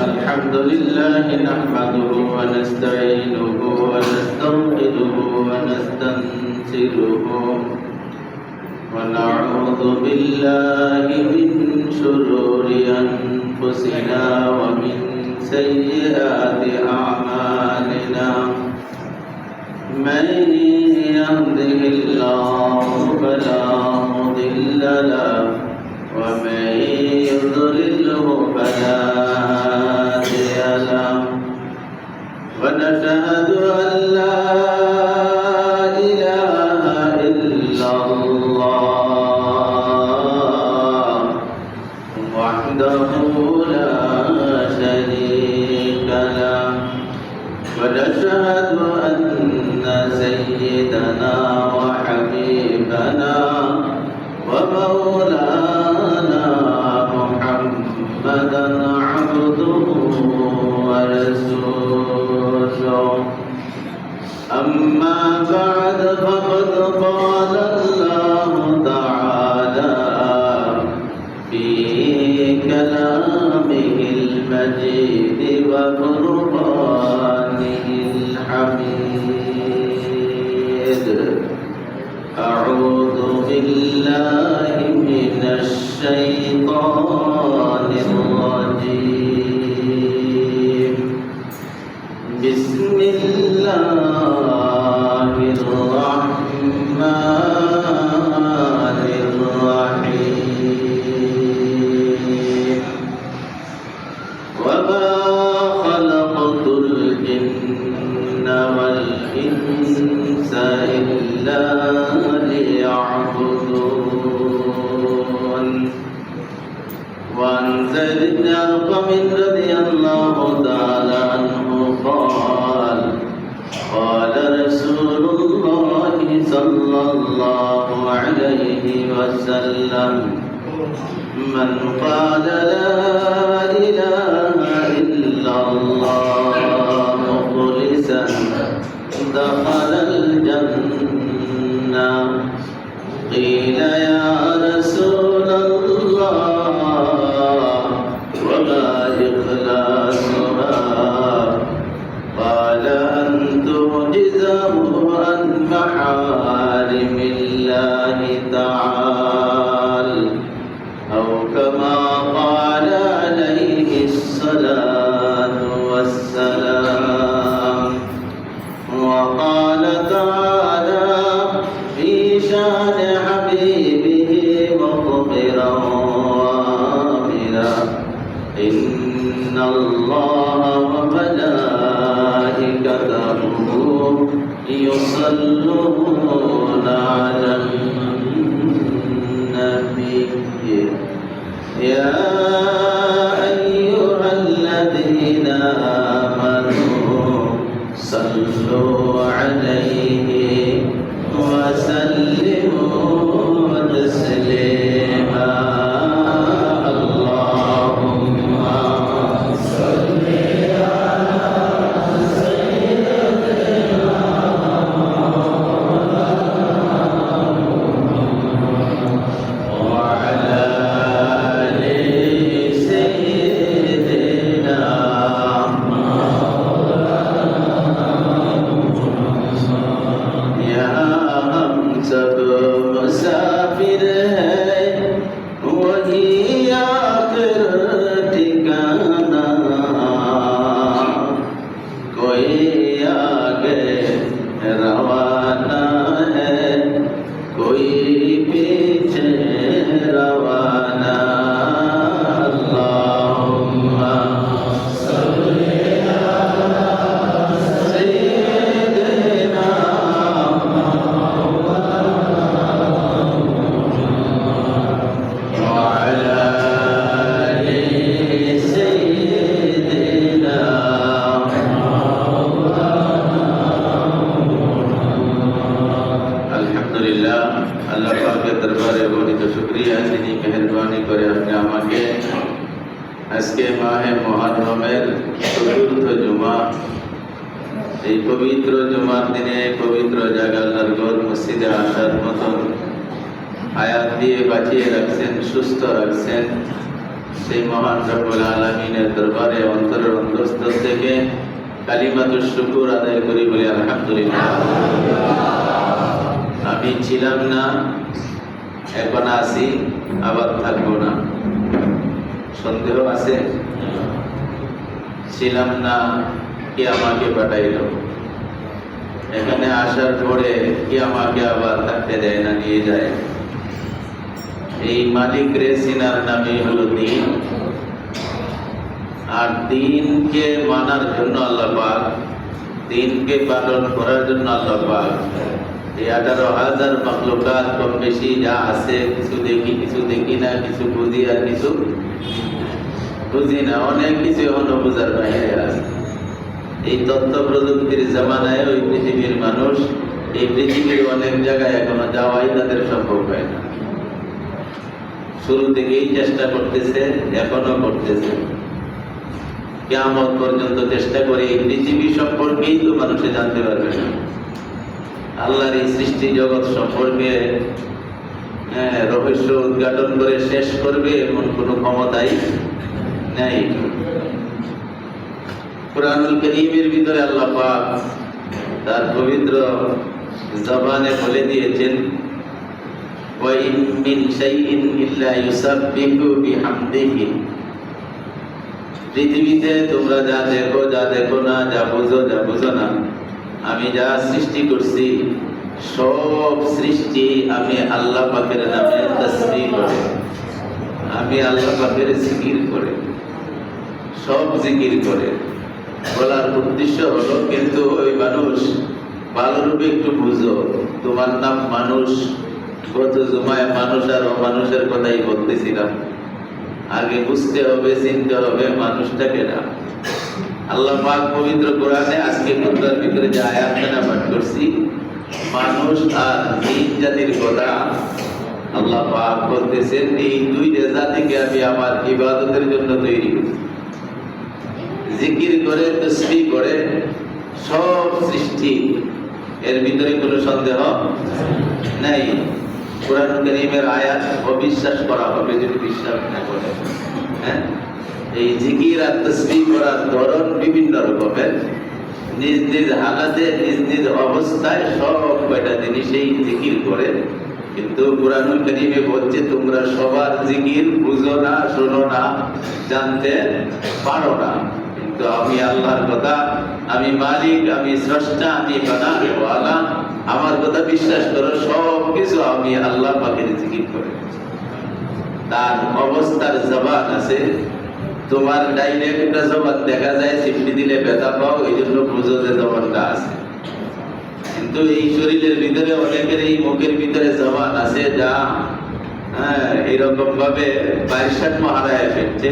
الحمد لله نحمده ونستعينه ونستغفره ونستنصره ونعوذ بالله من شرور أنفسنا ومن سيئات أعمالنا من يهده الله فلا مضل له ومن يضلله فلا هادي له ونشهد أن لا إله إلا الله وحده لا شريك له ونشهد أن سيدنا وحبيبنا ومولانا محمدا عبده ورسوله أما بعد فقد قال الله تعالى في كلامه المجيد وفرقانه الحميد أعوذ بالله من الشيطان الرجيم بسم الله الرحمن الرحيم وما خلقت الجن والإنس إلا ليعبدون وعن زيد بن أرقم رضي الله تعالى عنه قال قال رسول الله صلى الله عليه وسلم من قال لا إله إلا الله مخلصا دخل الجنة قيل يا رسول الله وما إخلاصها قال أن تعجزه عن محارم الله تعالى أو كما قال عليه الصلاة والسلام وقال تعالى في شان حبيبه مخبرا وآمرا إن الله وملائكته يصلون على النبي يا أيها الذين آمنوا صلوا عليه وسلموا تسليما اللهم صل على سيدنا وعلى آل سيدنا يا हम सब मुसाफिर हैं वही आखिर ठिकाना कोई आगे रवाना है कोई पीछे रवाना अल्लाहुम्मा सल्ली अला सय्यिदिना وعلى آل سيدنا আলহামদুলিল্লাহ আল্লাহ পাকের দরবারে গণিত শুকরিয়া যিনি মেহেরবানি করে আপনি আমাকে আজকে মাহে মুহররমের চতুর্থ জুমা এই পবিত্র জুমার দিনে পবিত্র জায়গা আল্লাহর ঘর মসজিদে আসার মতন হায়াত দিয়ে বাঁচিয়ে রাখছেন, সুস্থ রাখছেন। সেই মহান রব্বুল আলামিনের দরবারে অন্তরের অন্তঃস্থল থেকে কালিমাতুশ শুকর আদায় করি, বলি আলহামদুলিল্লাহ। আমি ছিলাম না, এখন আছি, আবার থাকবো না। সন্দেহ আছে? ছিলাম না, কে আমাকে পাঠাইল? এখানে আসার পরে কে আমাকে আবার থাকতে দেয় না, নিয়ে যায়? এই মালিক রে চিনার নামই হলো দিন। আর দিনকে মানার জন্য আল্লাহ পাক, দিনকে পালন করার জন্য আল্লাহ পাক এই 18,000 মাখলুকাত কম বেশি যা আছে, কিছু দেখি কিছু দেখি না, কিছু বুঝি আর কিছু বুঝি না, অনেক কিছু এখনো বোঝার বাইরে আছে। এই তথ্য প্রযুক্তির জামানায় ওই পৃথিবীর মানুষ এই পৃথিবীর অনেক জায়গায় এখনো যাওয়াই তাদের সম্ভব হয় না। শুরু থেকেই চেষ্টা করতেছে, এখনো করতেছে, কিয়ামত পর্যন্ত চেষ্টা করে এই পৃথিবী সম্পর্কেই তো মানুষে জানতে পারবে না। আল্লাহর এই সৃষ্টি জগৎ সম্পর্কে রহস্য উদ্ঘাটন করে শেষ করবে এমন কোন ক্ষমতাই নাই। কুরআনুল কারীমের ভিতরে আল্লাহ পাক তার পবিত্র জবানে বলে দিয়েছেন, ওয়া ইন মিন শাইইন ইল্লা ইউসাব্বিহু বিহামদিহি। পৃথিবীতে তোমরা যা দেখো না, যা বুঝো না, আমি যা সৃষ্টি করছি সব সৃষ্টি আমি আল্লাহ পাকের নামে তাসবিহ করে, আমি আল্লাহ পাকের জিকির করে, সব জিকির করে। বলার উদ্দেশ্য হলো, কিন্তু ওই মানুষ ভালোরূপে একটু বুঝো, তোমার নাম মানুষ। গত জুমায় মানুষ আর অমানুষের কথাই বলতেছিলাম। আগে বুঝতে হবে, চিনতে হবে মানুষটাকে না। আল্লাহ পাক পবিত্র কোরআনে আজকে খুতবার ভিতরে যে আয়াতটা পাঠ করছি, মানুষ আর জিন জাতির কথা আল্লাহ পাক বলতেছেন, এই দুইটা জাতিকে আমি আমার ইবাদতের জন্য তৈরি করছি। জিকির করে, তাসবিহ করে সব সৃষ্টি, এর ভিতরে কোনো সন্দেহ নাই। কুরআন কারীমের আয়াত অবিশ্বাস করা হবে যদি বিশ্বাস না করে। এই জিকির আর তাসবিহ করার ধরন বিভিন্ন রকমের, নিজ নিজ হালাতে, নিজ নিজ অবস্থায় সব কয়টা জিনিসেই জিকির করে। কিন্তু কুরআনুল কারীমে বলছে, তোমরা সবার জিকির বুঝো না, শোনো না, জানতে পারো না। কিন্তু আমি আল্লাহর কথা, আমি মালিক, আমি স্রষ্টা, আমি বানানেওয়ালা, আমার কথা বিশ্বাস করো, সব কিছু আমি আল্লাহ পাকের জিকির করে। তার অবস্থার জবান আছে, তোমার ডাইরেক্ট একটা জবান দেখা যায়, সিমটি দিলে ব্যথা পাও, এই জন্য বুঝো যে জবানটা আছে। কিন্তু এই শরীরের ভিতরে অনেকের এই মুখের ভিতরে জবান আছে, যা এরকম ভাবে বাইশাট হারায় ফেলছে।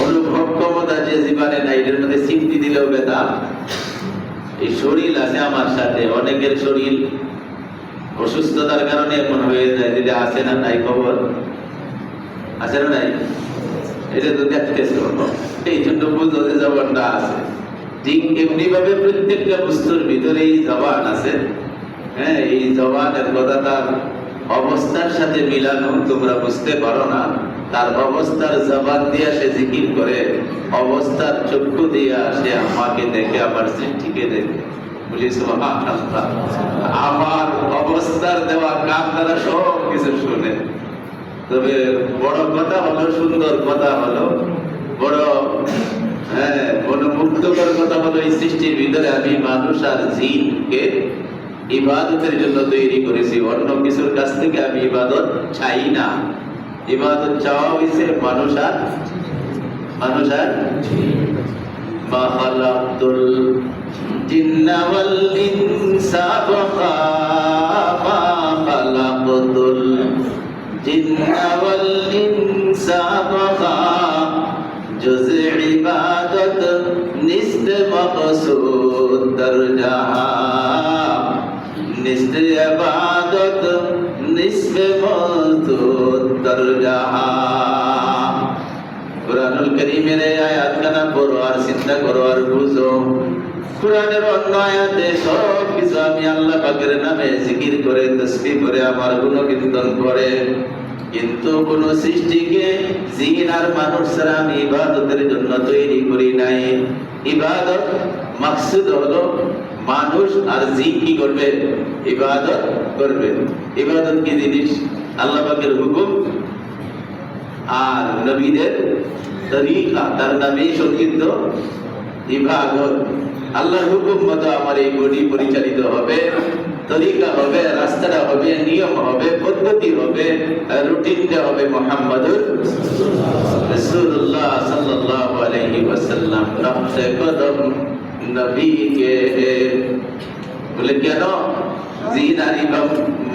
অনুভব ক্ষমতা যে জীবনে নাই, এর মধ্যে সিমটি দিলেও ব্যথা। এই শরীর আছে আমার সাথে, অনেকের শরীর অসুস্থতার কারণে এমন হয়ে যায়, যেটা আছে না নাই খবর আছে না নাই, এটা তো দেখতেছ, এই জন্য বুঝো যে জবানটা আছে। ঠিক এমনি ভাবে প্রত্যেকটা বস্তুর ভিতরে এই জবান আছে। এই জবানের কথা তার অবস্থার সাথে মিলানো তোমরা বুঝতে পারো না। তার অবস্থার জবান দিয়ে সে জিকির করে, অবস্থার চক্ষু দিয়ে সে আমাকে দেখে, আমার সৃষ্টিকে দেখে। বুঝিস, আমার অবস্থার দেওয়া কাম দ্বারা সব কিছু শুনে। তবে বড় কথা হলো, সুন্দর কথা হলো, বড় মনোমুগ্ধকর কথা হলো, এই সৃষ্টির ভিতরে আমি মানুষ আর জিনকে ইবাদতের জন্য তৈরি করেছি। অন্য কিছুর কাছ থেকে আমি ইবাদত চাই না। ইবাদত চাওয়া হয়েছে মানুষ আর মা খালাকতুল জিন্না ওয়াল ইনসা মা খালাকতুল জিন্না ওয়াল ইনসা জুজ ইবাদত নিস্ত মকসুদ দরজাহা, নিস্ত ইবাদত নিস্ব মকসুদ দরজাহা। কুরআনুল কারীমের এই আয়াতখানা পড়ো আর চিন্তা করো আর বুঝো। কুরআনের অন্য আয়াতে সব কিছু আমি আল্লাহ পাকের নামে জিকির করে, তাসবিহ করে, আমার গুণকীর্তন করে কিন্তু কোন সৃষ্টিকে জিন আর মানুষ ছাড়া আমি ইবাদতের জন্য তৈরি করি নাই। ইবাদত মাকসুদ হলো মানুষ আর জিন কি করবে? ইবাদত করবে। ইবাদত কি জিনিস? আল্লাহ পাকের হুকুম আর নবীদের তরিকা, তার নামে সংক্ষিপ্ত ইবাদত। আল্লাহর হুকুম মতো আমার এই বডি পরিচালিত হবে, তরিকা হবে, রাস্তাটা হবে, নিয়ম হবে, পদ্ধতি হবে, রুটিনটা হবে মুহাম্মাদুর রাসূলুল্লাহ সাল্লাল্লাহু আলাইহি ওয়াসাল্লাম। নকশে কদম নবী কে বলে কেন? জিন আর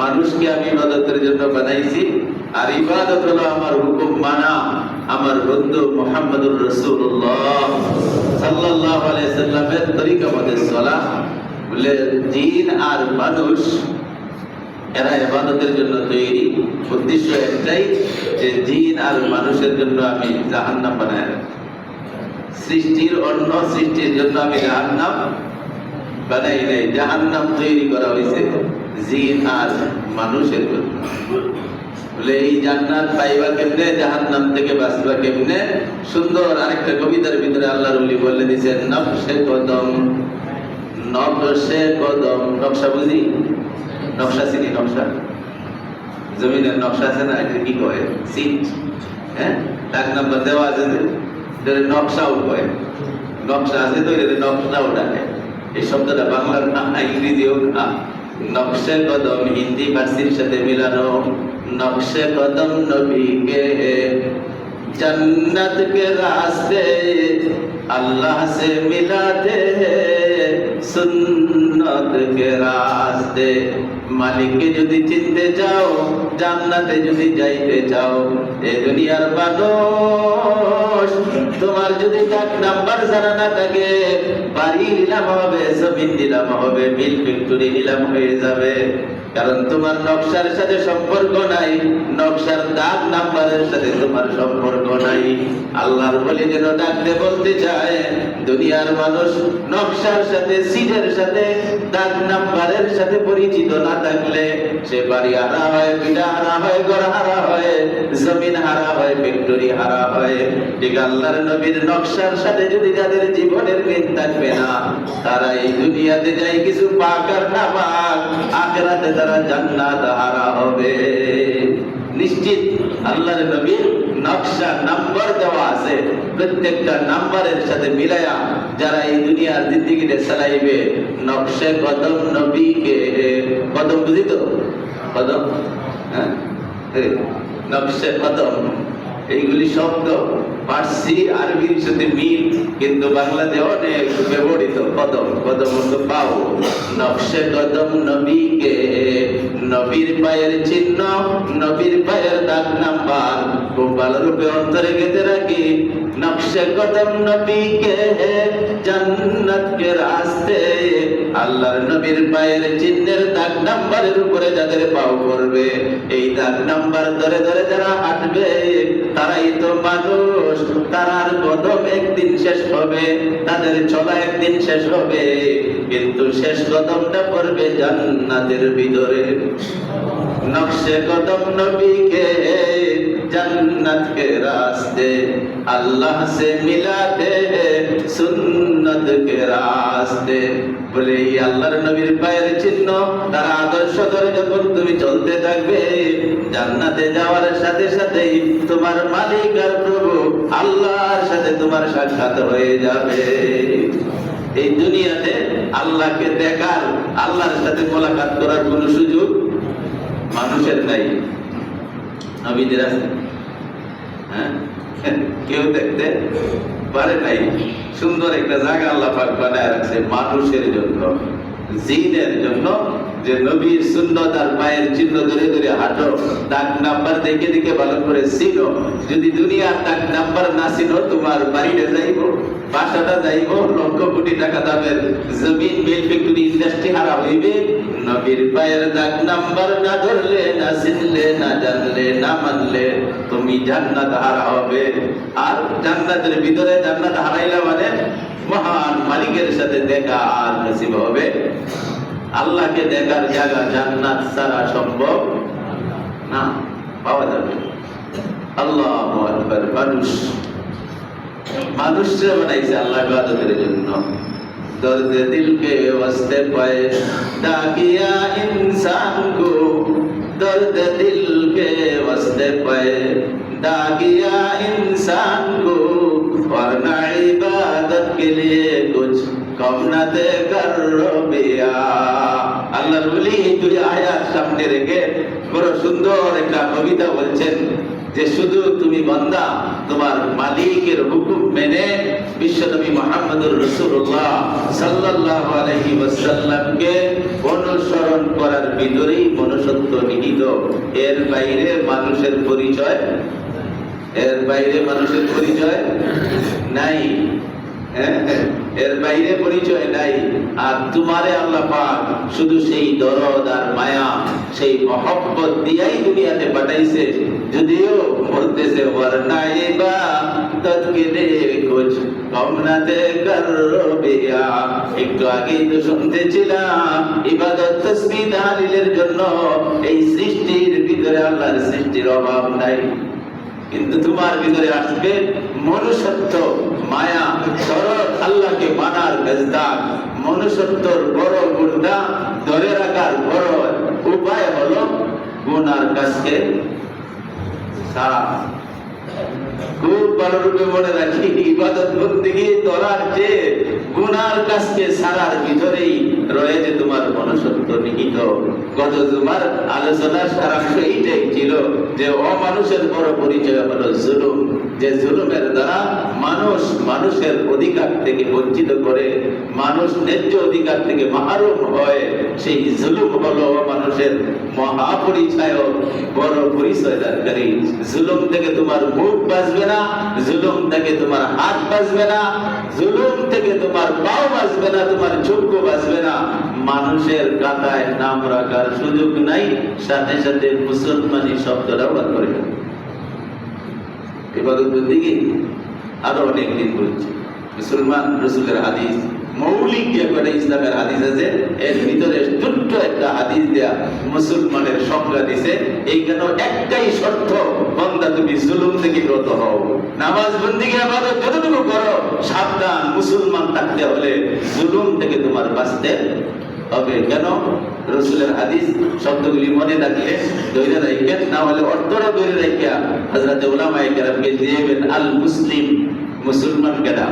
মানুষকে আমি ইবাদতের জন্য বানাইছি, আর ইবাদত হলো আমার হুকুম মানা, আমার বন্ধু মুহাম্মাদুর রাসূলুল্লাহ সাল্লাল্লাহু আলাইহি সাল্লামের তরিকা মতে চলা। বলে জিন আর মানুষ এরা ইবাদতের জন্য তৈরি। উদ্দেশ্য একটাই যে জিন আর মানুষের জন্য আমি জাহান্নাম বানাই, সৃষ্টির অন্য সৃষ্টির জন্য আমি জাহান্নাম বানাই নাই। জাহান্নাম তৈরি করা হয়েছে জিন আর মানুষের জন্য। বলে এই জান্নাত পাইবা কেমনে, জাহান্নাম থেকে বাঁচবা কেমনে? সুন্দর আরেকটা কবিতার ভিতরে আল্লাহর ওলি বলে দিয়েছেন, নকশে কদম, নকশে কদম। নকশা বুঝি? নকশা চিনি? নকশা জমিনের নকশা আছে না, এটা কি কয়? সিট। হ্যাঁ, ডাক নাম্বার দেওয়া আছে যে নকশাও কয়। নকশা আছে তো এটা নকশাও ডাকে। এই শব্দটা বাংলার না, ইংরেজিও না। নকশে কদম হিন্দি ফার্সির সাথে মিলানো। নকশে কদম নবী কে जन्नत के रास्ते अल्लाह से मिलाते हैं सुन्नत के रास्ते। মালিককে যদি চিনতে চাও, জান্নাতে যদি যাইতে চাও, এই দুনিয়ার মানুষ তোমার যদি ডাক নাম্বার জানা না থাকে, বাড়ি নিলাম হবে, জমিন নিলাম হবে, মিল ফ্যাক্টরি নিলাম হয়ে যাবে। কারণ তোমার নকশার সাথে সম্পর্ক নাই, নকশার দাগ নাম্বারের সাথে তোমার সম্পর্ক নাই। আল্লাহর বলি যেন ডাকতে বলতে চায়, দুনিয়ার মানুষ নকশার সাথে, সিটের সাথে, দাগ নাম্বারের সাথে পরিচিত না থাকলে সে বাড়ি হারা হয়, বিড়া হারা হয়, ঘর হারা হয়, জমিন হারা হয়, ফ্যাক্টরি হারা হয়। ঠিক আল্লাহর নবীর নকশার সাথে যদি যাদের জীবনের মিল থাকবে না, তারা এই দুনিয়াতে যাই কিছু পাক আর না পাক, আখিরাতে তারা জান্নাত হারা হবে নিশ্চিত। আল্লাহর নবীর নকশা নাম্বার দেওয়া আছে, প্রত্যেকটা নাম্বারের সাথে মিলায়া যারা এই দুনিয়ার জিন্দেগিতে চালাইবে, নকশে কদম নবীকে। কদম বুঝি তো? কদম, হ্যাঁ, নকশে কদম, এইগুলি শব্দ ফার্সি আরবির সাথে মিল, কিন্তু বাংলাতে অনেক ব্যবহৃত। কদম, কদম তো পাও। নকশে কদম নবীকে, নবীর পায়ের চিহ্ন, নবীর পায়ের দাগ নাম্বার খুব ভালো রূপে অন্তরে গেঁথে রাখি। নকশে কদম নবীকে জান্নাত কে রাস্তে। আল্লাহর নবীর পায়ের চিহ্নের দাগ নাম্বারের উপরে যাদের পাও করবে, এই দাগ নাম্বার ধরে ধরে যারা হাঁটবে, তারাই তো মানুষ। তারার কদম একদিন শেষ হবে, তাদের চলা একদিন শেষ হবে, কিন্তু শেষ কদমটা পড়বে জান্নাতের ভিতরে। নকশে কদম নবীকে जन्नत के रास्ते अल्लाह से मिलाते हैं सुन्नत के रास्ते। বলে এই আল্লাহর নবীর পায়ের চিহ্ন, তার আদর্শ ধরে যখন তুমি চলতে থাকবে, জান্নাতে যাওয়ার সাথে সাথেই তোমার মালিক আর প্রভু আল্লাহর সাথে তোমার সাক্ষাৎ হয়ে যাবে। এই দুনিয়াতে আল্লাহকে দেখার, আল্লাহর সাথে মোলাকাত করার কোনো সুযোগ মানুষের নাই, নবীদের আছে? হ্যাঁ, কেউ দেখতে পারে নাই। সুন্দর একটা জায়গা আল্লাহ পাক বানায় রাখছে মানুষের জন্য, জিনের জন্য, যে নবীর সুন্নাত আর পায়ের চিহ্ন ধরে ধরে হাঁটো, দাগ নাম্বার দেখে দেখে ভালো করে চিনো। যদি দুনিয়ার দাগ নাম্বার না চিনো, তোমার বাড়িটা যাইব, বাসাটা যাইব, লক্ষ কোটি টাকা দামের জমিন, মিল ফ্যাক্টরি, ইন্ডাস্ট্রি হারা হইবে। নবীর পায়ের দাগ নাম্বার না ধরলে, না চিনলে, না জানলে, না মানলে তুমি জান্নাত হারা হবে। আর জান্নাতের ভিতরে জান্নাত হারাইলা মানে মহান মালিকের সাথে দেখা আর নসিব হবে। আল্লাহকে দেখার জায়গা জান্নাত ছাড়া সম্ভব না। পাওয়া যাবে। আল্লাহু আকবার। মানুষকে বানাইছে আল্লাহ ইবাদতের জন্য। दर्द दिल के वास्ते पाए डाकिया इंसान को, दर्द दिल के वास्ते पाए डाकिया इंसान को, वरना इबादत के लिए कुछ कम न दे कर बिया। আল্লাহর ওলি দুই আয়াত সামনে রেখে বড় সুন্দর একটা কবিতা বলছেন যে শুধু তুমি বান্দা তোমার মালিকের হুকুম মেনে বিশ্বনবী মুহাম্মদুর রাসূলুল্লাহ সাল্লাল্লাহু আলাইহি ওয়াসাল্লামকে অনুসরণ করার ভিতরেই মনুষ্যত্ব নিহিত। এর বাইরে মানুষের পরিচয় নাই। এর বাইরে পরিচয় নাই। আর তোমারে আল্লাহ পাক শুধু সেই দরদ আর মায়া, সেই মহব্বত দিয়েই দুনিয়াতে পাঠাইছে। যদিও বলতেছে ওয়ারনা ইবাদত কে লিয়ে কুছ কম না দে কর বিয়া। একটু আগেই তো শুনতেছিলাম ইবাদত তাসবিহ তাহলিলের জন্য এই সৃষ্টির ভিতরে আল্লাহর সৃষ্টির অভাব নাই। কিন্তু তোমার ভিতরে আসবে মনুষ্যত্ব, মায়া, দরদ, আল্লাহকে মানার মেজদাক। মনুষ্যত্বর বড় গুণটা ধরে রাখার বড় উপায় হলো গুনার কাজকে ছাড়া। খুব ভালো রূপে মনে রাখি, ইবাদত বন্দেগী করার চেয়ে গুনার কাজকে ছাড়ার ভিতরেই রয়েছে তোমার মনুষ্যত্ব নিহিত। গত জুমার আলোচনার সারাংশ এইটাই ছিল যে অমানুষের বড় পরিচয় হলো জুলুম। যে জুলুমের দ্বারা মানুষ মানুষের অধিকার থেকে বঞ্চিত করে, মানুষ ন্যায্য অধিকার থেকে মাহরুম হয়, সেই জুলুম হলো মানুষের মহাপরিচয়, বড় পরিচয় দানকারী। জুলুম থেকে তোমার মুখ বাঁচবে না, জুলুম থেকে তোমার হাত বাঁচবে না, জুলুম থেকে তোমার পাও বাঁচবে না, তোমার চক্ষু বাঁচবে না। মানুষের কাতায় নাম রাখার সুযোগ নাই, সাথে সাথে মুসলমানি শব্দটাও বাদ করে গেল। ইবাদত বন্দেগী আরো অনেক দিন বলছি। মুসলমান রসুলের হাদিস, মৌলিক যে কটা ইসলামের হাদিস আছে, এর ভিতরে ছোট্ট একটা হাদিস দেয়া মুসলমানের সংজ্ঞা দিছে। এইখানে একটাই শর্ত, বান্দা তুমি জুলুম থেকে বিরত হও। নামাজ বন্দেগী ইবাদত যতটুকু করো, সাবধান, মুসলমান থাকতে হলে জুলুম থেকে তোমার বাঁচতে হবে। কেন? রসুলের হাদিস শব্দগুলি মনে রাখলে ধরে রাখেন, না হলে অর্থটা ধরে রাখিয়া হযরত উলামায়ে কেরামকে দিবেন। আল মুসলিম, মুসলমান কেডা?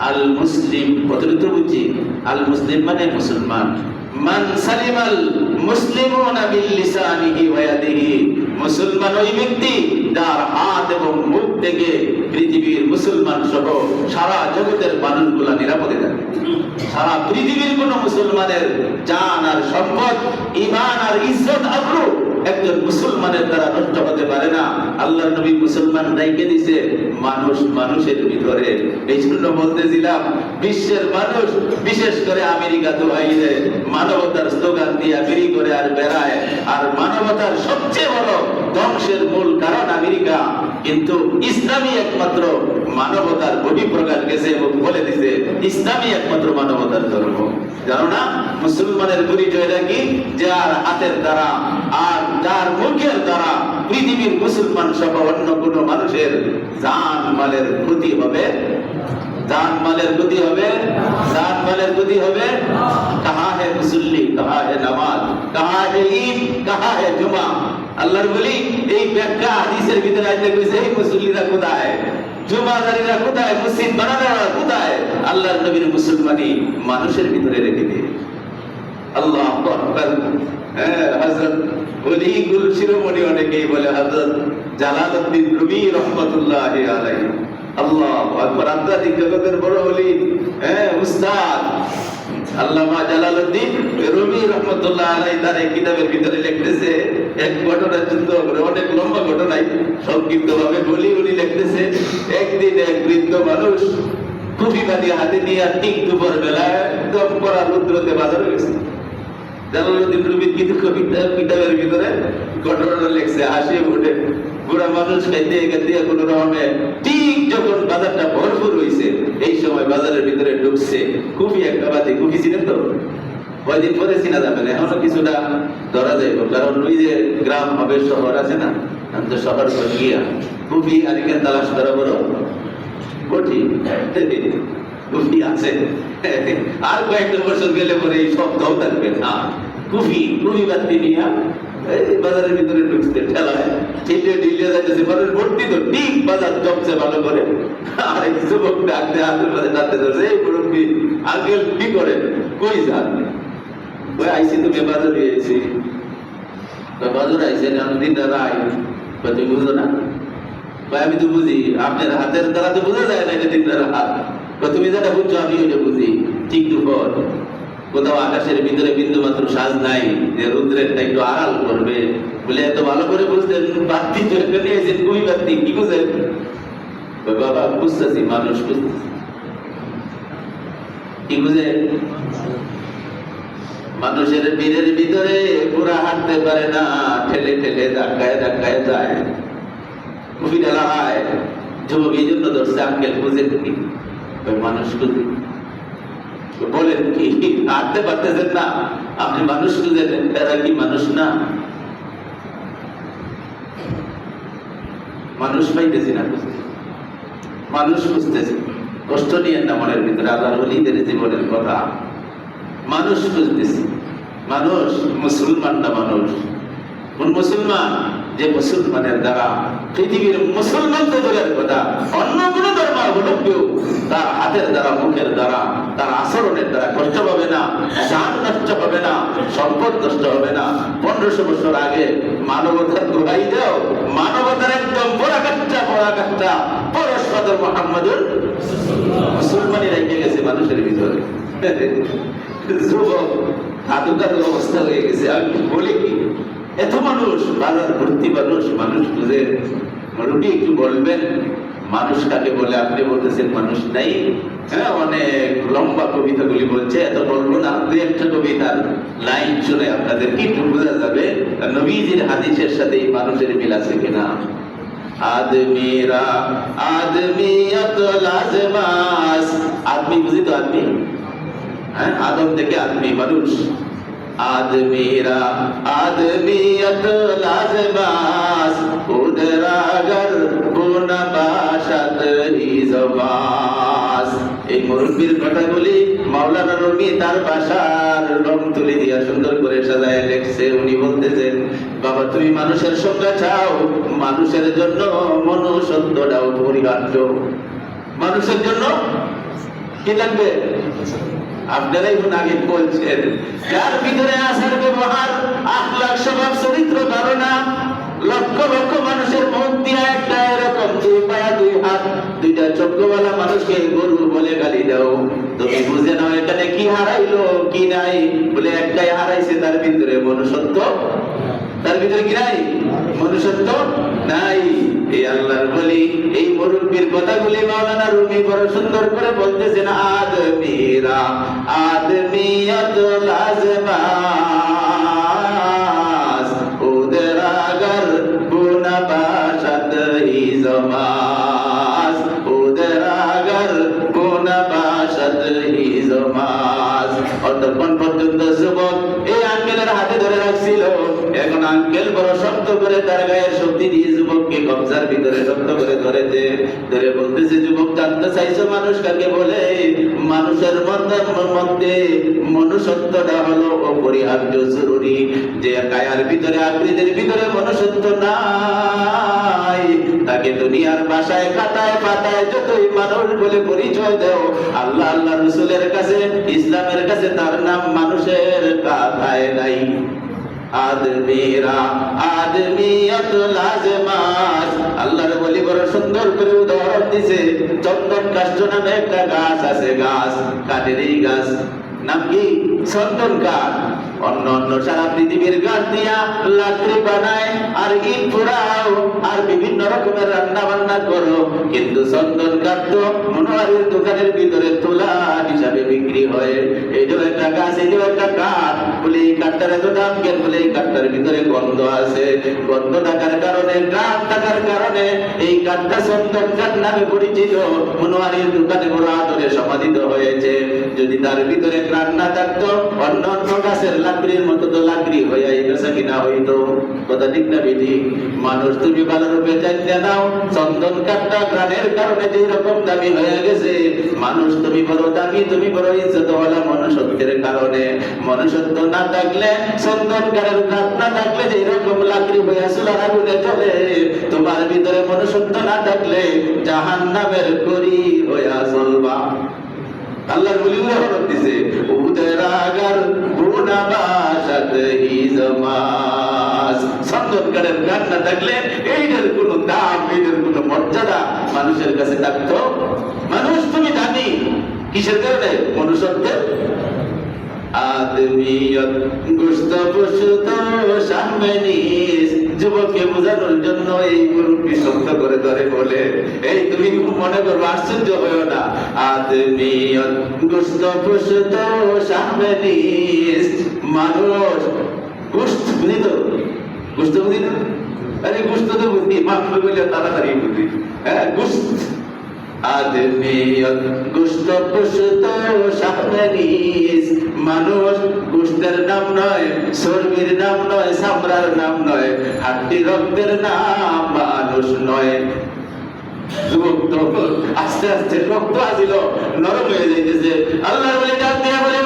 আল মুসলিম কতটুকু বুঝি? আল মুসলিম মানে মুসলমান। মান সালিমাল মুসলিমুনা বিল লিসানিহি ওয়া ইয়াদিহি, মুসলমান ওই ব্যক্তি যার হাত এবং মুখ থেকে পৃথিবীর মুসলমান সহ সারা জগতের মানুষগুলা নিরাপদে থাকে। সারা পৃথিবীর কোন মুসলমানের জান আর সম্পদ, ঈমান আর ইজ্জত আবরু একজন মুসলমানের দ্বারা নষ্ট হতে পারে না। আল্লাহর নবী মুসলমান রাইখে দিয়েছে মানুষ মানুষের ভিতরে। এই জন্য বলতেছিলাম, বিশ্বের মানুষ, বিশেষ করে আমেরিকা তো বাইরে মানবতার স্লোগান দিয়ে বিড়ি করে আর বেড়ায়, আর মানবতার সবচেয়ে বড় ধ্বংসের মূল কারণ আমেরিকা। কিন্তু ইসলামী একমাত্র মানবতার বহিঃপ্রকাশ গেছে এবং বলে দিছে ইসলামী একমাত্র মানবতার ধর্ম। জানো না মুসলমানের পরিচয়টা কি? যার হাতের দ্বারা আর যার মুখের দ্বারা পৃথিবীর মুসলমান সহ অন্য কোন মানুষের জান মালের ক্ষতি হবে, জান মালের ক্ষতি হবে, জান মালের ক্ষতি হবে। কাহা হে মুসল্লি, কাহা হে নামাজ, কাহা হে ঈদ, কাহা হে জুমা। আল্লাহর বলি এই ব্যাখ্যা হাদিসের ভিতরে আইতে কইছে এই মুসল্লিরা কোথায়, জুমাদারিরা কোথায়, মসজিদ বানানোরা কোথায়? আল্লাহর নবীর মুসলমানি মানুষের ভিতরে রেখে দিয়ে। আল্লাহু আকবার। হযরত ওলি গুল শিরোমণি অনেকেই বলে হযরত জালালউদ্দিন রুমি রাহমাতুল্লাহি আলাইহি। আল্লাহু আকবার। আধ্যাত্মিক জগতের বড় ওলি, উস্তাদ আল্লামা জালালউদ্দিন রুমি রাহমাতুল্লাহি আলাইহি তার এক কিতাবের ভিতরে লিখতেছে, এক ঘটনা যুদ্ধ করে, অনেক লম্বা ঘটনাই, সংক্ষিপ্তভাবে বলি উনি লিখতেছে, একদিন এক বৃদ্ধ মানুষ টুপি বাঁধিয়ে হাতে নিয়ে ঠিক দুপুর বেলায় একদম কড়া রৌদ্রতে বাজারে গেছে। জালালউদ্দিন রুমির কিন্তু কিতাবের ভিতরে ঘটনাটা লিখছে, হাসি উঠে বুড়া মানুষ খাইতে খাইতে কোন রকমে ঠিক যখন বাজারটা ভরপুর হয়েছে, এই সময় বাজারের ভিতরে ঢুকছে কুফি একটা বাদে। কুফি ছিলেন তো? কয়দিন পরে চিনা যাবে না, এখনো কিছুটা ধরা যাইব, কারণ ওই যে গ্রাম হবে শহর আছে না, আমি তো শহর গিয়া খুবই আরিকেন তালাশ করা বড় কঠিন। কুফি আছে, আর কয়েকটা বছর গেলে পরে এই শব্দও থাকবে না। কুফি কুফি বাতি নিয়া বাজারের ভিতরে ঢুকছে, ঠেলায় ঠেলে ঢিলে যাইতেছে, মানুষ ভর্তি তো ঠিক বাজার জমছে ভালো করে। আর এক যুবক ডাকতে ডাকতে ধরছে, এই মুরব্বী আঙ্কেল কি করেন, কই যান? ওই আইসি তুমি বাজারে আইছি। বাজারে আইসেন দিন রায়, তুমি বুঝো না? আমি তো বুঝি, আপনার হাতের দ্বারা তো বোঝা যায় না এটা দিন হাত। তুমি যেটা বুঝছো আমি ওইটা বুঝি। ঠিক দুপুর কোথাও আকাশের ভিতরে বিন্দু মাত্র সাজ নাই যে রুদ্রেরটা একটু আড়াল করবে বলে এত ভালো করে বুঝতেন। বাতি চলে নিয়েছেন, কুই বাতি কি বুঝেন? বাবা বুঝতেছি, মানুষ বুঝতেছি, কি বুঝে? মানুষের বীরের ভিতরে পুরা হাঁটতে পারে না, ঠেলে ঠেলে ধাক্কায় ধাক্কায় যায়, কুফি ঢালা হয়। যুবক এই জন্য ধরছে, আঙ্কেল বুঝেন কি? মানুষ খুঁজে বলেন কি? হাঁটতে পারতেছেন না, আপনি মানুষ খুঁজেন, তারা কি মানুষ না? মানুষ পাইতেছি না, খুঁজতে মানুষ খুঁজতেছি। কষ্ট নিয়ে না মনের ভিতরে, আল্লাহর ওলিদের জীবনের কথা। মানুষ খুঁজতেছি, মানুষ মুসলমান না মানুষ। কোন মুসলমান? যে মুসলমানের দ্বারা পৃথিবীর মুসলমান তো দূরের কথা, অন্য কোন ধর্মাবলম্বীও তার হাতের দ্বারা, মুখের দ্বারা, তার আচরণের দ্বারা কষ্ট পাবে না, জান নষ্ট হবে না, সম্পদ নষ্ট হবে না। 1500 বছর আগে মানবতার দোহাই দাও, মানবতার একদম পরাকাষ্ঠা পরস্পর মুহাম্মাদুর মুসলমানই রেখে গেছে মানুষের ভিতরে। যুবক হাতুকার অবস্থা হয়ে গেছে। আমি বলি কি, এত মানুষ, বাজার ভর্তি মানুষ, মানুষ খুঁজে। রুটি একটু বলবেন মানুষ কাকে বলে? আপনি বলতেছেন মানুষ নাই। হ্যাঁ, অনেক লম্বা কবিতাগুলি বলছে, এত বলবো না। দুই একটা কবিতার লাইন শুনে আপনাদের একটু বোঝা যাবে নবীজির হাদিসের সাথে এই মানুষের মিল আছে কিনা। আদমিরা আদমিয়ত লাজমাস, আদমি বুঝি তো? আদমি, হ্যাঁ, আদম থেকে আদমি, মানুষ। आदमीरा आदमियत लाजमास उदरागर गुनबाशत ही जमास। এই মুরব্বির কথাগুলি মাওলানা রুমি তার ভাষার রং তুলি দিয়া সুন্দর করে সাজায় লেখছে। উনি বলতেছেন, বাবা তুমি মানুষের সংজ্ঞা চাও, মানুষের জন্য মনুষ্যত্বটাও পরিহার্য। মানুষের জন্য কি লাগবে? আপনারাই আগে বলছেন, যার ভিতরে আসার ব্যবহার, আখলাক, স্বভাব, চরিত্র, ধারণা, লক্ষ লক্ষ মানুষের মুখ দিয়া একটা এরকম 2 পায়া 2 হাত 2টা চক্ষুওয়ালা মানুষকে গরু বলে গালি দাও, তুমি বুঝে নাও এখানে কি হারাইলো কি নাই। বলে একটাই হারাইছে, তার ভিতরে মনুষ্যত্ব। তার ভিতরে কি নাই? মনুষ্যত্ব নাই। এই আল্লাহর বলি, এই মুরব্বির কথাগুলি মাওলানা রুমি বড় সুন্দর করে বলতেছেন। আদমিরা আদমিয়ত লাজমাস উদরাগর গুনবাশত হি জমাস উদরাগর গুনবাশত হি জমাস। অতক্ষণ পর্যন্ত যুবক এই আঙ্কেলের হাতে ধরে রাখছিল। এখন আঙ্কেল বড় শক্ত করে তার গায়ের শক্তি দিয়ে যুবককে কবজার ভিতরে শক্ত করে ধরেছে। ধরে বলতেছে, যুবক জানতে চাইছো মানুষ কাকে বলে? মানুষের মধ্যে মনুষ্যত্বটা হলো অপরিহার্য, জরুরি। যে কায়ার ভিতরে, আকৃতির ভিতরে মনুষ্যত্ব নাই, তাকে দুনিয়ার ভাষায়, খাতায় পাতায় যতই মানুষ বলে পরিচয় দাও, আল্লাহ আল্লাহ রসুলের কাছে, ইসলামের কাছে তার নাম মানুষের খাতায় নাই। আদমিরা আদমিয়ত লাজমাস। আল্লাহর বলি বড় সুন্দর করে উদাহরণ দিছে। চন্দন কাষ্ঠ নামে একটা গাছ আছে, গাছ, কাঠেরই গাছ, নাম কি? চন্দন কাঠ। অন্য অন্য সারা পৃথিবীর গাছ দিয়া লাকড়ি বানায় আর ইট পোড়াও আর বিভিন্ন রকমের রান্না বান্না করো, কিন্তু চন্দন কাঠ তো মনোয়ারের দোকানের ভিতরে তোলা হিসাবে বিক্রি হয়। এইটাও একটা গাছ, এইটাও একটা কাঠ। বলে এই কাঠটার এত দাম কেন? বলে এই কাঠটার ভিতরে গন্ধ আছে, গন্ধ থাকার কারণে, কাঠ থাকার কারণে এই কাঠটা চন্দন কাঠ নামে পরিচিত। মনোয়ারের দোকানে বড় আদরে সমাধিত হয়েছে। যদি তার ভিতরে প্রাণ না থাকতো, অন্য অন্য গাছের লাকড়ির মতো তো লাকড়ি হইয়া বেচা কিনা হইতো। কথা ঠিক না বেঠি? মানুষ তুমি ভালো রূপে জানিয়ে নাও, চন্দন কাঠটা প্রাণের কারণে যে রকম দামি হয়ে গেছে, মানুষ তুমি বড় দামি, তুমি বড় ইজ্জতওয়ালা মনুষ্যত্বের কারণে। মনুষ্যত্ব না থাকলে, চন্দন কাঠের কাঠ না থাকলে যে রকম লাকড়ি হইয়া চুলার আগুনে চলে, তোমার ভিতরে মনুষ্যত্ব না থাকলে জাহান্নামের করি হইয়া চলবা। আল্লাহর ওলি উদাহরণ দিছে, উদের আগার গুনাবাসাত হিজমাস। চন্দন কাঠের গান না থাকলে এইটার কোনো দাম, এইটার কোনো মর্যাদা মানুষের কাছে থাকতো? মানুষ তুমি দামি কিসের কারণে? মনুষ্যত্বের। আদমিয়ত গুস্ত পুষ্ট সামনিস। যুবককে বোঝানোর জন্য এই মুরব্বী শব্দ করে ধরে বলে, এই তুমি মনে করো, আশ্চর্য হয়েও না। আদমিয়ত গুস্ত পুষ্ট সামনিস। মানুষ গুস্ত বুঝি তো, গুস্ত বুঝি না? আরে গুস্ত তো বুঝি, মাংস বলে তাড়াতাড়ি বুঝি। হ্যাঁ, গুস্ত। আদমিয়ত গুস্ত পুষ্ট সামনিস। মানুষ গোশতের নাম নয়, চর্বির নাম নয়, চামড়ার নাম নয়, হাড্ডি রক্তের নাম মানুষ নয়। যুবক তো আস্তে আস্তে রক্ত আসিল, নরম হয়ে যাইতেছে। আল্লাহ বলে ডাক দিয়া বলে,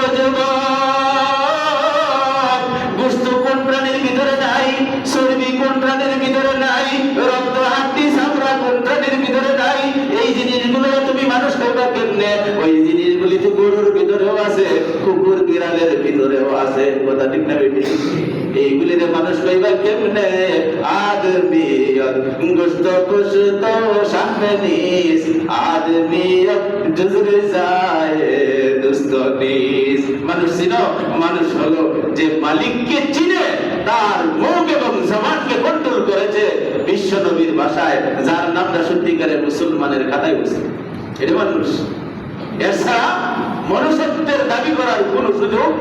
গোশত কোন প্রাণীর ভিতরে নাই, চর্বি কোন প্রাণীর ভিতরে নাই, রক্ত হাড্ডি চামড়া কোন প্রাণীর ভিতরে নাই, এই জিনিসগুলো তুমি মানুষ খাইবা কেমনে? ওই জিনিসগুলি তো গরুর ভিতরেও আছে, কুকুর বিড়ালের ভিতরেও আছে। কথা ঠিক না বেটি? এইগুলিতে মানুষ খাইবা কেমনে? আদমিয়ত গোশত পুষ্ট সামনিস। আদমিয়ত জুজরে যায় দুস্তনিস। মানুষ চিনো? মানুষ হলো যে মালিককে চিনে, তার মুখ এবং জবানকে কন্ট্রোল করেছে বিশ্ব নবীর ভাষায়, যার নামটা সত্যিকারের মুসলমানের খাতায় বসে। এটা মানুষ। এছাড়া মনুষ্যত্বের দাবি করার কোন সুযোগ,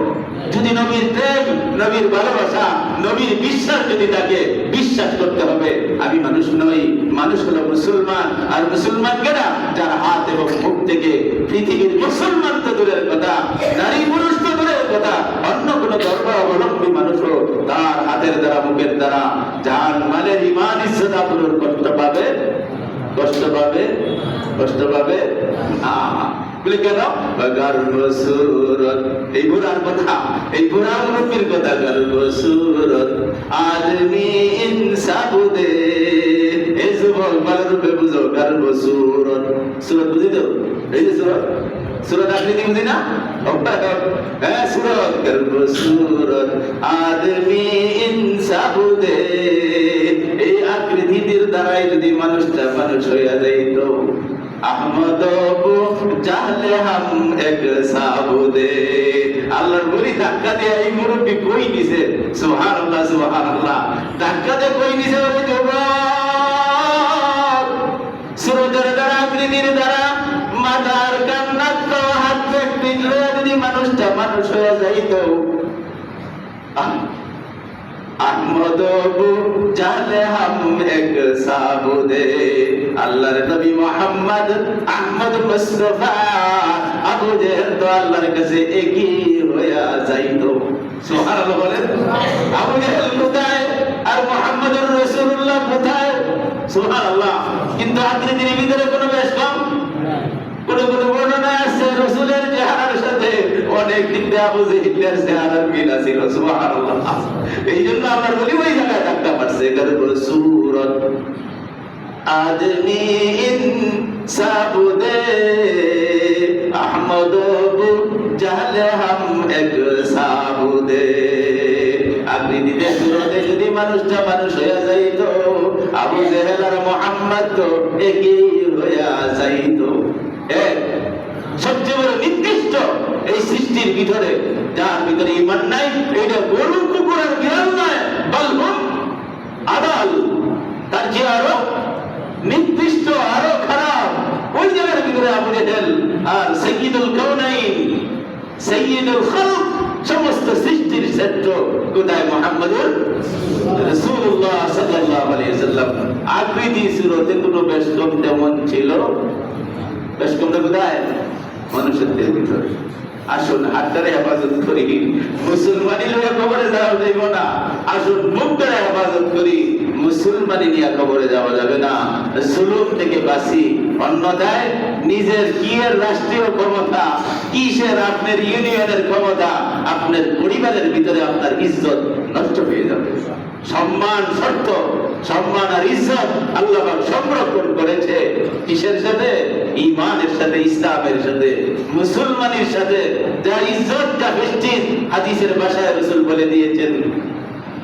যদি নবীর প্রেম, নবীর ভালোবাসা, নবীর বিশ্বাস যদি থাকে, বিশ্বাস করতে হবে আমি মানুষ নই, মানুষ হলো মুসলমান। আর মুসলমান কেনা? যার হাত এবং মুখ থেকে পৃথিবীর মুসলমান তো দূরের কথা, নারী পুরুষ তো দূরের কথা, অন্য কোন ধর্ম অবলম্বী মানুষও তার হাতের দ্বারা, মুখের দ্বারা জান মালের ইমান ইজ্জত আবরুর কষ্ট পাবে, কষ্ট পাবে, কষ্ট পাবে না। বলে কেন? গর্ভসুরত। এই বুড়ার কথা, এই বুড়া মুরব্বীর কথা। গর্ভসুরত আদমি ইনসাবুদে। এই যুবক ভালো রূপে বুঝো, গর্ভসুরত। সুরত বুঝি তো? এই যে সুরত, সুরত আকৃতি বুঝি না? হ্যাঁ, সুরত। গর্ভসুরত আদমি ইনসাবুদে। এই আকৃতির দ্বারাই যদি মানুষটা মানুষ হইয়া যাইত। আহমদ জাহলে হাম এক সাবুদে। আল্লাহর বলি ধাক্কা দিয়ে এই মুরব্বী কই নিছে? সুবহানাল্লাহ, সুবহানাল্লাহ। ধাক্কা দিয়ে কই নিছে? ওরে যুবক, সুরতের দ্বারা, আকৃতির দ্বারা, মাথার কান্নার তো হাত ব্যক্তি যদি মানুষটা মানুষ হয়ে যাইত। আহমদ জাহলে হাম এক সাবুদে। আল্লাহর নবী মুহাম্মদ আহমদ মুস্তাফা আবু জেহেল তো আল্লাহর কাছে একই হইয়া যাইতো। সুবহানাল্লাহ বলেন। আবু জেহেল কোথায় আর মুহাম্মদুর রাসূলুল্লাহ কোথায়? সুবহানাল্লাহ। কিন্তু আকৃতির ভিতরে কোনো বেশ কম। কোন কোন বর্ণনা আছে রাসূলের চেহারার সাথে অনেক দিক দিয়ে আবু জেহেলের চেহারার মিল ছিল। সুবহানাল্লাহ। এই জন্য আল্লাহর বলি ওই জায়গায় ধাক্কা মারছে। এটার উপর সূরত আদমি ইনসাবুদে। আহমদ জাহলে হাম এক সাবুদে। আকৃতিতে সুরতে যদি মানুষটা মানুষ হইয়া যাইত, আবু জেহেল আর মুহাম্মদ তো একই হইয়া যাইত। সবচেয়ে বড় নির্দিষ্ট এই সৃষ্টির ভিতরে যার ভিতরে ঈমান নাই, এটা গরু কুকুরের জ্ঞান নয়, বলহুম আদাল, তার যে আরো নির্দিষ্ট, আরো খারাপ। ওই জায়গার ভিতরে আবু জেহেল আর সাইয়্যিদুল কাউনাইন, সাইয়্যিদুল খালক, সমস্ত সৃষ্টির শ্রেষ্ঠ কোথায়? মুহাম্মদুর রাসূলুল্লাহ সাল্লাল্লাহু আলাইহি ওয়াসাল্লাম। আকৃতি সুরতে কোনো বেশকম তেমন ছিল, বেশকমটা কোথায়? মানুষের ভিতরে। আসুন হাতটারে হেফাজত করি, মুসলমানি লইয়া কবরে যাওয়া যাইব না। আসুন মুখটারে হেফাজত করি, মুসলমানি নিয়ে কবরে যাওয়া যাবে না। জুলুম থেকে বাঁচি, অন্যথায় নিজের কিয়ের রাষ্ট্রীয় ক্ষমতা, কিসের আপনার ইউনিয়নের ক্ষমতা, আপনার পরিবারের ভিতরে আপনার ইজ্জত নষ্ট হয়ে যাবে। সম্মান শর্ত, সম্মান আর ইজ্জত আল্লাহ পাক সংরক্ষণ করেছে কিসের সাথে? ঈমানের সাথে, ইসলামের সাথে, মুসলমানের সাথে। যার ইজ্জতটা বেশির, হাদিসের ভাষায় রাসূল বলে দিয়েছেন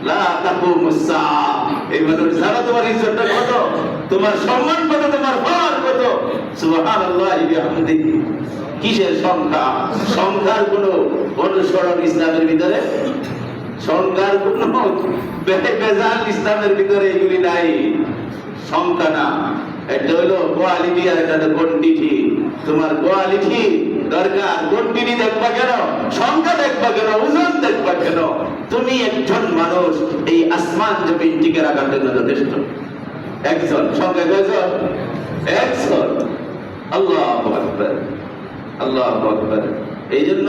লা তাকুমুস সাআ। এই মানুষ জানো তোমার ইজ্জতটা কত, তোমার সম্মান কত, তোমার পাওয়ার কত। সুবহানাল্লাহি বিহামদিহি। কিসের সংখ্যা? সংখ্যার কোনো অনুসরণ ইসলামের ভিতরে, সংখ্যার কোনো বেজাল ইসলামের ভিতরে এগুলি নাই। সংখ্যা না, এটা হলো কোয়ালিটি আর এটা হলো কোয়ান্টিটি। তোমার কোয়ালিটি দরকার, কোয়ান্টিটি দেখবা কেন? সংখ্যা দেখবা কেন? ওজন দেখবা কেন? তুমি একজন মানুষ এই আসমান জমিন টিকে রাখার জন্য যথেষ্ট। একজন, সংখ্যা কয়জন? একজন। আল্লাহু আকবার, আল্লাহু আকবার। এই জন্য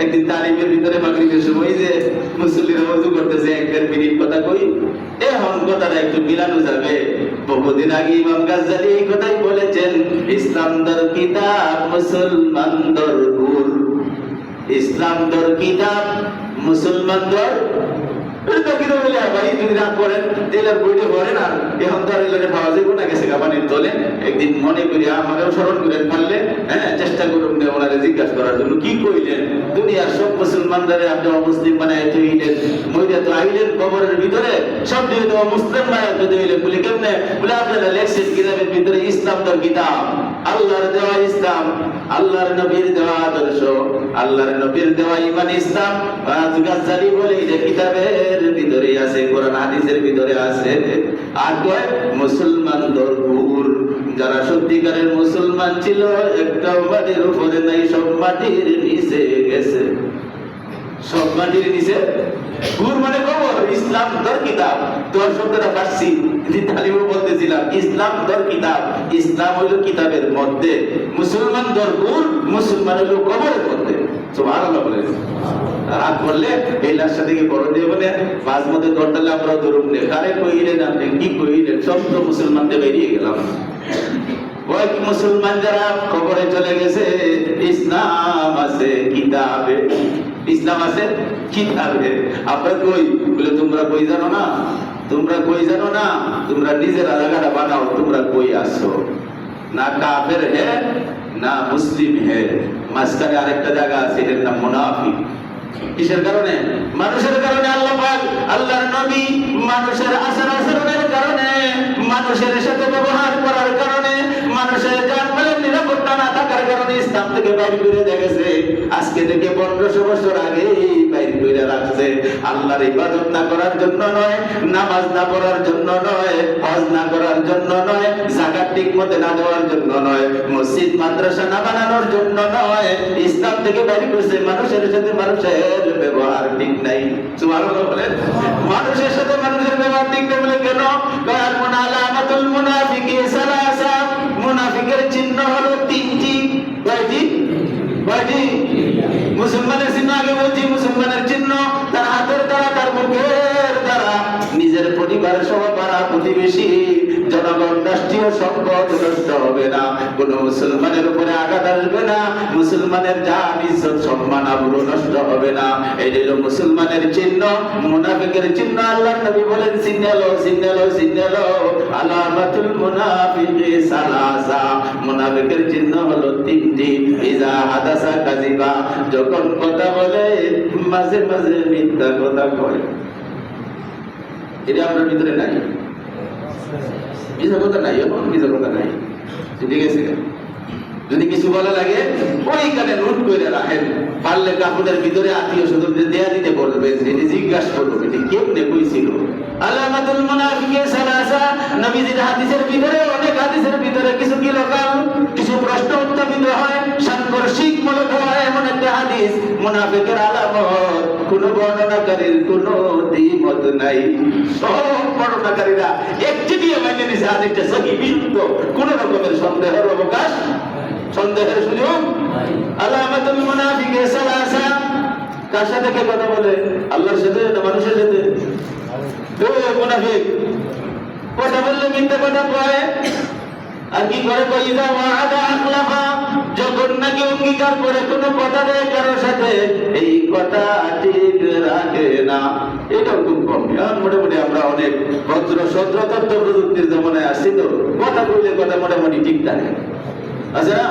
একদিন তালিমের ভিতরে মাগরিবের সময় যে মুসল্লিরা ওযু করতেছে, 1-1.5 মিনিট কথা কই, এখন কথাটা একটু মিলানো যাবে। বহুদিন আগে ইমাম গাজ্জালী এই কথাই বলেছেন, ইসলাম দর কিতাব, মুসলমান দর গুর। ইসলাম দর কিতাব, মুসলমান দর একদিন মনে করি আমারও স্মরণ করেন পারলে, চেষ্টা করুন ওনারে জিজ্ঞাসা করার জন্য কি কইলেন। দুনিয়ার সব মুসলমানদের আপনি অমুসলিম বানায় তৈলেন, মইরা তো আইলেন কবরের ভিতরে, সব দিয়ে তো মুসলিম বানায় তৈলেন। বলে কেমনে? বলে আপনারা লেখছেন কিতাবের ভিতরে ইসলাম তো কিতাব, আল্লাহর দেওয়া ইসলাম, আল্লাহর নবীর দেওয়া আদর্শ, আল্লাহর নবীর দেওয়া ঈমান ইসলাম। গাজ্জালী বলে যে কিতাবের ভিতরে আছে, কোরআন হাদিসের ভিতরে আছে। আর কয় মুসলমান দরগুর, যারা সত্যিকারের মুসলমান ছিল একটা মাটির উপরে নাই, সব মাটির নিচে গেছে। সব মাটির নিচে, গুর মানে কবর। ইসলাম দর কিতাব, দর শব্দটা ফার্সি, তালিমও বলতেছিলাম। ইসলাম দর কিতাব, ইসলাম হইল কিতাবের মধ্যে, মুসলমান দর গুর, মুসলমান হইল কবরের মধ্যে। সুবহানাল্লাহ বলেন। রাত করলে এই লাশটা থেকে বড় দিয়ে বলে মাঝ মধ্যে দরটালে আমরা ধরুন নে, কারে কইলেন আপনি, কি কইলেন? সব তো মুসলমানদের বেরিয়ে গেলাম। ওই মুসলমান যারা কবরে চলে গেছে, ইসলাম আছে কিতাবে, ইসলাম আছে কিতাবে। আপনারা কই? বলে তোমরা কই জানো না, তোমরা কই জানো না, তোমরা নিজেরা জায়গাটা বানাও। তোমরা কই আসো? না কাফের হে না মুসলিম হে, মাঝখানে আরেকটা জায়গা আছে, এর নাম মুনাফিক। কিসের কারণে? মানুষের কারণে। আল্লাহ পাক, আল্লাহর নবী মানুষের আচার আচরণের কারণে, মানুষের সাথে ব্যবহার করার কারণে, মানুষের জানমালের নিরাপত্তা না থাকার কারণে ইসলাম থেকে বাইর করে দেখেছে। আজকে থেকে 1500 বছর আগে বাইর করে রাখছে। আল্লাহর ইবাদত না করার জন্য নয়, নামাজ না পড়ার জন্য নয়, হজ না করার জন্য নয়, যাকাত ঠিকমতো না দেওয়ার জন্য নয়, মসজিদ মাদ্রাসা না বানানোর জন্য নয়। ইসলাম থেকে বাইর করছে মানুষের সাথে মানুষের ব্যবহার ঠিক নাই। সুবহানাল্লাহ বলেন। মানুষের সাথে মানুষের ব্যবহার ঠিক নেই বলে কেন? কারণ আলামাতুল মুনাফিকি সালাসা, মুনাফিকের চিহ্ন হলো 3টি। কয়টি? কয়টি? মুসলমানের চিহ্ন আগে বলছি, মুসলমানের চিহ্ন তার হাতের দ্বারা, তার মুখের দ্বারা, নিজের পরিবার সহ পাড়া প্রতিবেশী জনগণ রাষ্ট্রীয় সম্পদ নষ্ট হবে না, কোন মুসলমানের উপরে আঘাত আসবে না, মুসলমানের জান ইজ্জত সম্মান আবরু নষ্ট হবে না। এই হলো মুসলমানের চিহ্ন। মুনাফিকের চিহ্ন আল্লাহর নবী বলেন সিগন্যালো সিগন্যালো সিগন্যালো আলামাতুল মুনাফিকি সালাসা, মুনাফিকের চিহ্ন হলো 3টি। ইজা হাদাসা কাযিবা, যখন কথা বলে মাঝে মাঝে মিথ্যা কথা কয়। এটা আপনার ভিতরে নাই, মিথ্যা কথা নাই, এখন মিথ্যা কথা নাই, ঠিক আছে? যদি কিছু বলা লাগে ওইখানে নোট করে রাখেন, পারলে কাপড়ের ভিতরে আত্মীয় স্বজনদের দেয়া দিতে বলবেন, এটি জিজ্ঞাসা করবো এটি কেমনে কইছিল। আলামাতুল মুনাফিকে সালাসা, নবীজির হাদিসের ভিতরে, অনেক হাদিসের ভিতরে কিছু কি লোকাল, কিছু প্রশ্ন উত্থাপিত হয়, সাংঘর্ষিক মূলক হয় এমন একটা হাদিস। মুনাফিকের আলামত কোন বর্ণনাকারীর কোন দ্বিমত নাই, সব বর্ণনাকারীরা একটি দিয়ে মেনে নিছে হাদিসটা সহিহ বিশুদ্ধ, কোন রকমের সন্দেহের অবকাশ, সন্দেহের সুযোগ। আলামাতুল মুনাফিকে সালাসা, কার সাথে কে কথা বলে? আল্লাহর সাথে না মানুষের সাথে? মুনাফিক কথা বললে মিথ্যা কথা কয়, আর কি করে? কইদা ওয়াদা আখলাফা, যখন নাকি অঙ্গীকার করে কোনো কথা দেয় কারোর সাথে, এই কথা ঠিক রাখে না। এটাও খুব কম। মোটামুটি আমরা অনেক ভদ্র সদ্র তথ্য প্রযুক্তির জমানায় আসছি, তো কথা বললে কথা মোটামুটি ঠিক থাকে, আচ্ছা না?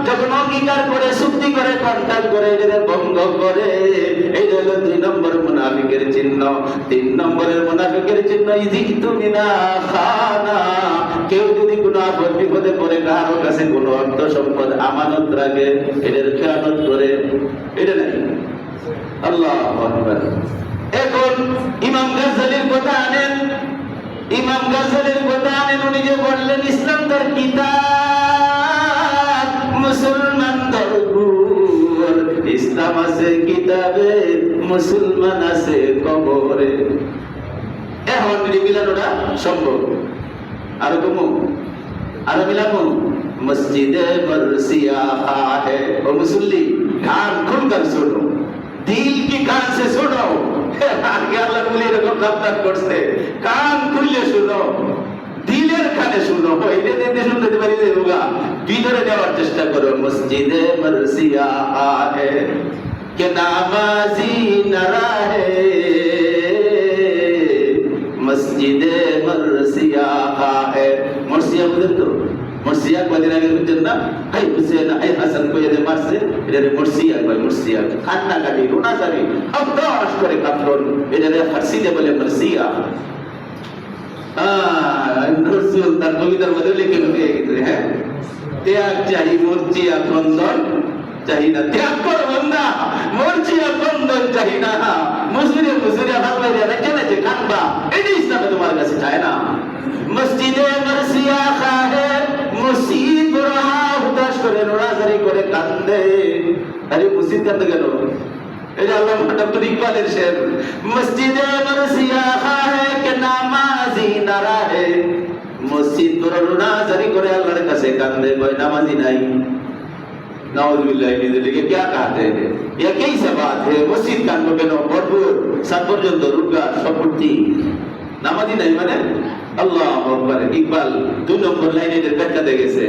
যখন অঙ্গীকার করে, চুক্তি করে, কন্ট্রাক্ট করে, এটা ভঙ্গ করে, এই হলো 2 নম্বর মুনাফিকের চিহ্ন। 3 নম্বরের মুনাফিকের চিহ্ন ইযিতুমিনা খানা, কেউ যদি কোনো আপদ বিপদে পড়ে কারো কাছে কোনো অর্থ সম্পদ আমানত রাখে, এটার খেয়ানত করে, এটা নাই। আল্লাহু আকবার। এখন ইমাম গাজ্জালির কথা আনেন, ইমাম গাজ্জালির কথা আনেন, উনি যে বললেন ইসলাম তার কিতাব, মুসলমান দরগুর, ইসলাম আছে কিতাবে, মুসলমান আছে কবরে। এখন মিলানোটা সম্ভব। আর কমু আর মিলামু, মসজিদে মরসিয়া है ओ मुसल्ली, कान खुलकर सुनो, दिल की कान से सुनो। আগে আল্লাহ বলে এরকম সাবধান করছে, কান খুলে শুনো, দিলের কানে শুনো। এটা দেখতে শুনতে পারি যে রোগা ভিতরে যাওয়ার চেষ্টা করো। মসজিদে মরসিয়া है के नामाजी न रहे, মসজিদে মরসিয়া है। মরসিয়া বুঝেন তো? মরসিয়া কয়দিন আগে বুঝছেন না? এই হুসেন এই হাসান কইয়া যে মারছে, এটা মরসিয়া কয়। মরসিয়া কান্নাকাটি, রোনাজারি, আফদাস করে কাতরন, এটা ফার্সিতে বলে মরসিয়া। নজরুল তার কবিতার মধ্যে লিখে হয়ে গেছে, হ্যাঁ, ত্যাগ চাই মরজিয়া ক্রন্দন চাই না, ত্যাগ কর বান্দা, মরজিয়া ক্রন্দন চাই না। মুসলিম মুসলিম ভালো রেখে নেছে কানবা, এটা ইসলামে তোমার কাছে চায় না। মসজিদে মরসিয়া খাহে, মসজিদ রহা হুতাশ করে, নোড়াজারি করে কান্দে। আরে মসজিদ কান্দে কেন? এটা আল্লাহ ডক্টর ইকবালের শের। মসজিদে মরসিয়া খাহে কে নামাজি না রাহে, মসজিদ নোড়াজারি করে আল্লাহর কাছে কান্দে, কয় নামাজি নাই। नाउजुबिल्लाह নিজে লিখে क्या कहते हैं, ये कैसी बात है? মসজিদ কান্দো কেন? ভরপুর সাত পর্যন্ত রুগা সপূর্তি, নামাজি নাই মানে? আল্লাহু আকবার। ইকবাল 2 নম্বর লাইনে এর ব্যাখ্যা দিয়ে গেছে,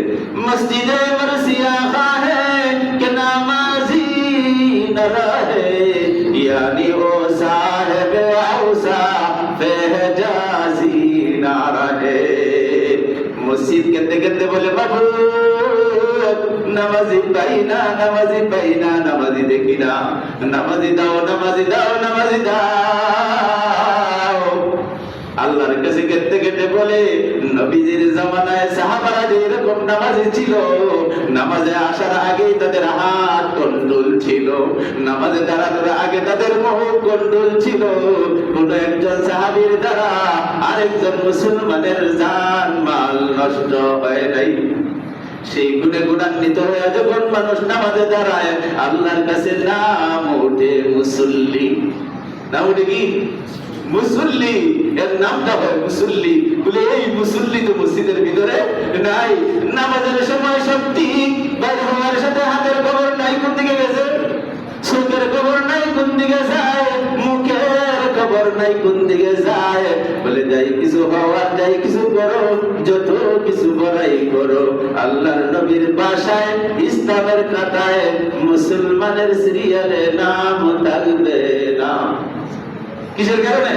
মসজিদে মরসিয়া খাহে কে নামাজি না রহে, यानी ओ साहिब औसा फहजाजी ना रहे। মসজিদ কেঁদে কেঁদে বলে, বাবু নামাজি পাই না, নামাজি পাই না, নামাজি দেখি না, নামাজি দাও, নামাজি দাও, নামাজি দাও। আল্লাহর কাছে কেঁদে কেঁদে বলে, নবীজির জামানায় সাহাবারা যে এরকম নামাজি ছিল, নামাজে আসার আগেই তাদের হাত কন্ডল ছিল, নামাজে দাঁড়ানোর আগে তাদের মুখ কন্ডল ছিল। কোন একজন সাহাবীর দ্বারা আরেকজন মুসলমানের জান মাল নষ্ট হয় নাই। সেই গুণে গুণান্বিত হয়ে যখন মানুষ নামাজে দাঁড়ায়, আল্লাহর কাছে নাম ওঠে মুসল্লি। নাম ওঠে কি? মুসল্লি। এর নামটা হয় মুসল্লি। বলে এই মুসল্লি তো মসজিদের ভিতরে নাই। নামাজের সময় সব ঠিক, বাইরে হওয়ার সাথে হাতের খবর নাই কোন দিকে গেছে, চোখের খবর নাই কোন দিকে যায়, মুখের খবর নাই কোন দিকে যায়। বলে যাই কিছু হওয়ার, যাই কিছু করো, যত কিছু বড়াই করো, আল্লাহর নবীর ভাষায়, ইসলামের খাতায় মুসলমানের সিরিয়ালে নাম থাকবে না। কিসের কারণে?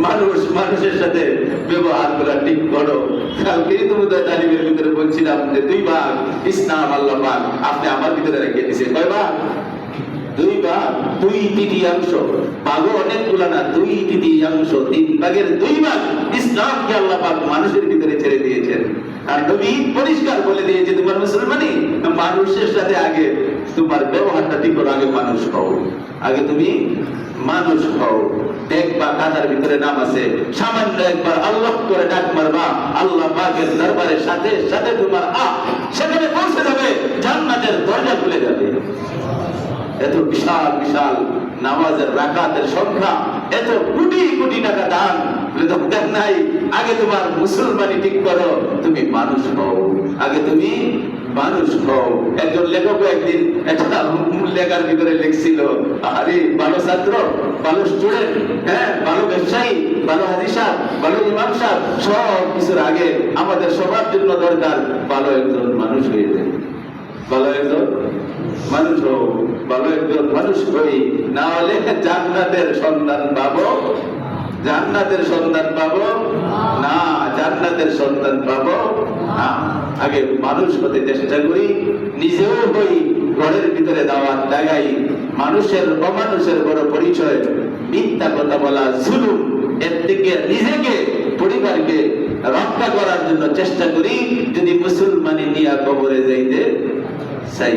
মানুষ মানুষের সাথে ব্যবহার করা ঠিক করো। কালকেই তো বোধহয় তালিমের ভিতরে বলছিলাম যে 2 ভাগ ইসলাম আল্লাহ পাক আপনি আমার ভিতরে রেখে দিয়েছেন। কয় ভাগ? দুই ভাগ, দুই তৃতীয়াংশ, ভাগও অনেকগুলো না, দুই তৃতীয়াংশ, 3 ভাগের 2 ভাগ ইসলামকে আল্লাহ পাক মানুষের ভিতরে ছেড়ে দিয়েছেন। আর নবী পরিষ্কার বলে দিয়েছে, তোমার মুসলমানি মানুষের সাথে আগে তোমার ব্যবহারটা ঠিক করো, আগে মানুষ হও, আগে তুমি মানুষ হও। দেখবা কাতার ভিতরে নাম আছে, সামান্য একবার আল্লাহ করে ডাক মারবা, আল্লাহ পাকের দরবারের সাথে সাথে তোমার সেখানে পৌঁছে যাবে, জান্নাতের দরজা খুলে যাবে। এত বিশাল বিশাল নামাজের রাকাতের সংখ্যা, এত কোটি কোটি টাকা দান, দরকার নাই। আগে তোমার মুসলমানি ঠিক করো, তুমি মানুষ হও, আগে তুমি মানুষ হও। একজন লেখক একদিন একটা লেখার ভিতরে লিখছিল, আরে ভালো ছাত্র, ভালো স্টুডেন্ট, হ্যাঁ ভালো ব্যবসায়ী, ভালো হাজি সাহেব, ভালো ইমাম সাহেব, সব কিছুর আগে আমাদের সবার জন্য দরকার ভালো একজন মানুষ হয়ে যায়। ভালো একজন মানুষ হোক, ভালো একজন মানুষ হই, না হলে জান্নাতের সন্ধান পাবো, জান্নাতের সন্ধান পাবো না, জান্নাতের সন্ধান পাবো না। আগে মানুষ হতে চেষ্টা করি, নিজেও হই, ঘরের ভিতরে দাওয়াত লাগাই। মানুষের অমানুষের বড় পরিচয় মিথ্যা কথা বলা, জুলুম। এর থেকে নিজেকে, পরিবারকে রক্ষা করার জন্য চেষ্টা করি, যদি মুসলমানি নিয়ে কবরে যাইতে চাই।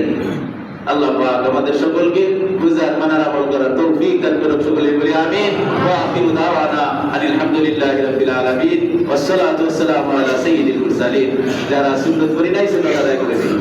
আল্লাহ পাক আমাদের সকলকে বুঝার, মানার, আমল করার তৌফিক দান করুন। সকলে বলি আমিন। ওয়া আখিরু দাওয়ানা আনিল হামদুলিল্লাহি রাব্বিল আলামিন ওয়াস সালাতু ওয়াস সালামু আলা সাইয়্যিদিল মুরসালিন। যারা সুন্নাত পড়ি নাই, সুন্নাত আদায় করে দিন।